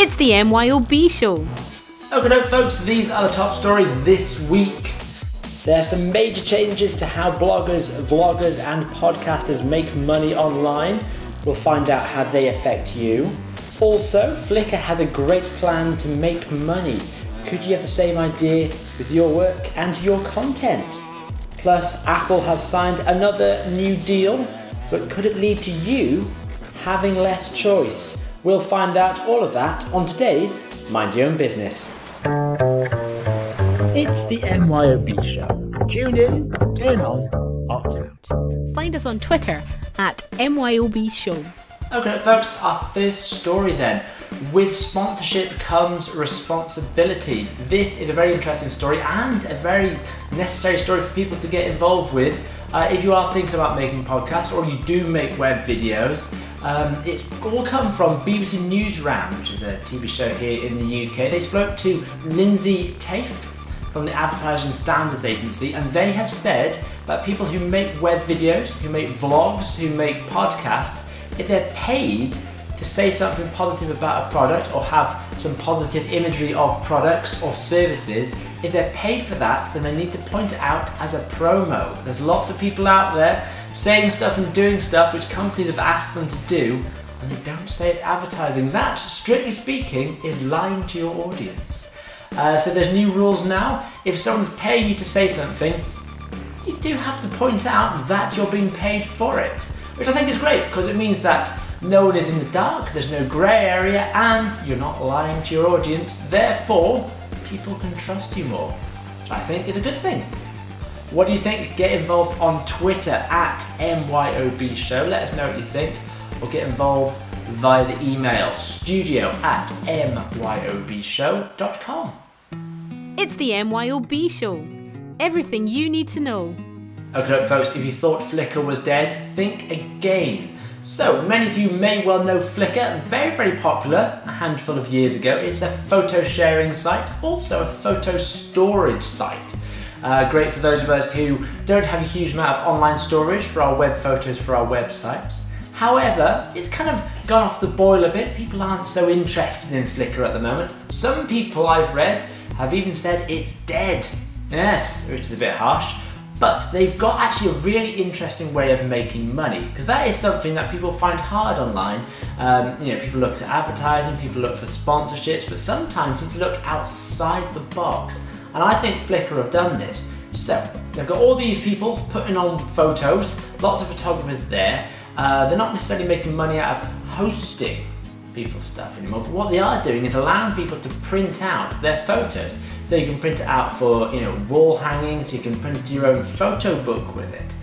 It's the MYOB show. Okay, folks, these are the top stories this week. There are some major changes to how bloggers, vloggers and podcasters make money online. We'll find out how they affect you. Also, Flickr has a great plan to make money. Could you have the same idea with your work and your content? Plus, Apple have signed another new deal, but could it lead to you having less choice? We'll find out all of that on today's Mind Your Own Business. It's the MYOB show. Tune in, turn on, opt out. Find us on Twitter at MYOB show. Okay, folks, our first story then. With sponsorship comes responsibility. This is a very interesting story and a very necessary story for people to get involved with. If you are thinking about making podcasts or you do make web videos, it's all come from BBC News Round, which is a TV show here in the UK. They spoke to Lindsay Tafe from the Advertising Standards Agency, and they have said that people who make web videos, who make vlogs, who make podcasts, if they're paid to say something positive about a product or have some positive imagery of products or services, if they're paid for that, then they need to point it out as a promo. There's lots of people out there saying stuff and doing stuff which companies have asked them to do, and they don't say it's advertising. That, strictly speaking, is lying to your audience. So there's new rules now. If someone's paying you to say something, you do have to point out that you're being paid for it, which I think is great because it means that no one is in the dark, there's no grey area, and you're not lying to your audience. Therefore, people can trust you more, which I think is a good thing. What do you think? Get involved on Twitter at MYOB show. Let us know what you think, or get involved via the email studio@myobshow.com. It's the MYOB show. Everything you need to know. Okay, folks, if you thought Flickr was dead, think again. So, many of you may well know Flickr, very, very popular a handful of years ago. It's a photo sharing site, also a photo storage site. Great for those of us who don't have a huge amount of online storage for our web photos for our websites. However, it's kind of gone off the boil a bit. People aren't so interested in Flickr at the moment. Some people I've read have even said it's dead. Yes, which is a bit harsh. But they've got actually a really interesting way of making money, because that is something that people find hard online. People look to advertising, people look for sponsorships, but sometimes you need to look outside the box. And I think Flickr have done this. So they've got all these people putting on photos, lots of photographers there. They're not necessarily making money out of hosting people's stuff anymore, but what they are doing is allowing people to print out their photos. So you can print it out for wall hanging, so you can print your own photo book with it.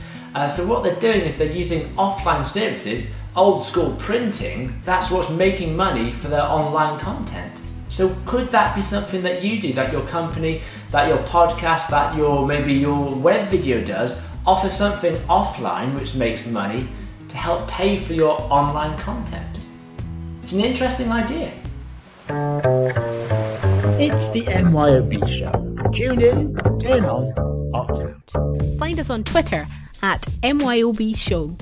So what they're doing is they're using offline services, old school printing. That's what's making money for their online content. So could that be something that you do, that your company, that your podcast, that maybe your web video does, offer something offline which makes money to help pay for your online content? It's an interesting idea. It's the MYOB show. Tune in, turn on, opt out. Find us on Twitter at MYOB show.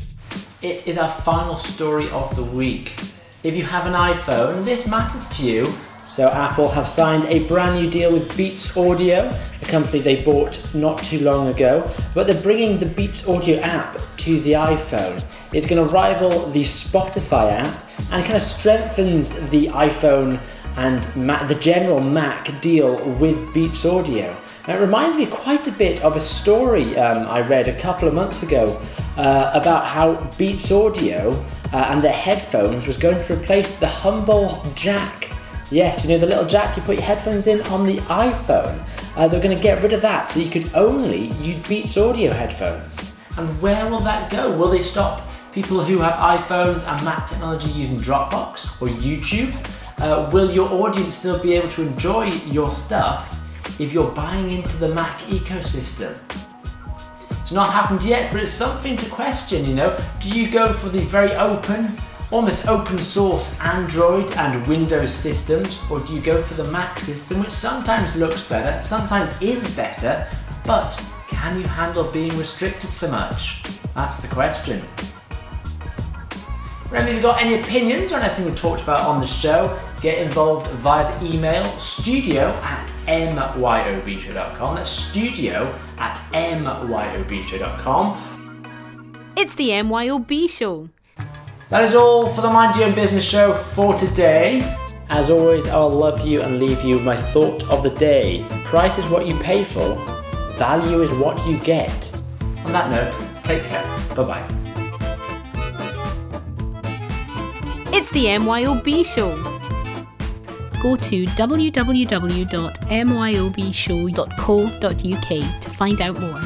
It is our final story of the week. If you have an iPhone, this matters to you. So Apple have signed a brand new deal with Beats Audio, a company they bought not too long ago, but they're bringing the Beats Audio app to the iPhone. It's going to rival the Spotify app and kind of strengthens the iPhone and the general Mac deal with Beats Audio. Now, it reminds me quite a bit of a story I read a couple of months ago about how Beats Audio and their headphones was going to replace the humble jack. Yes, the little jack you put your headphones in on the iPhone. They're going to get rid of that so you could only use Beats Audio headphones. And where will that go? Will they stop people who have iPhones and Mac technology using Dropbox or YouTube? Will your audience still be able to enjoy your stuff if you're buying into the Mac ecosystem? It's not happened yet, but it's something to question, Do you go for the very open, almost open source Android and Windows systems, or do you go for the Mac system, which sometimes looks better, sometimes is better, but can you handle being restricted so much? That's the question. Remember, if you've got any opinions on anything we talked about on the show, get involved via the email studio@myobshow.com. That's studio@myobshow.com. It's the MYOB Show. That is all for the Mind Your Own Business show for today. As always, I will love you and leave you with my thought of the day. Price is what you pay for. Value is what you get. On that note, take care. Bye-bye. It's the MYOB Show. Go to www.myobshow.co.uk to find out more.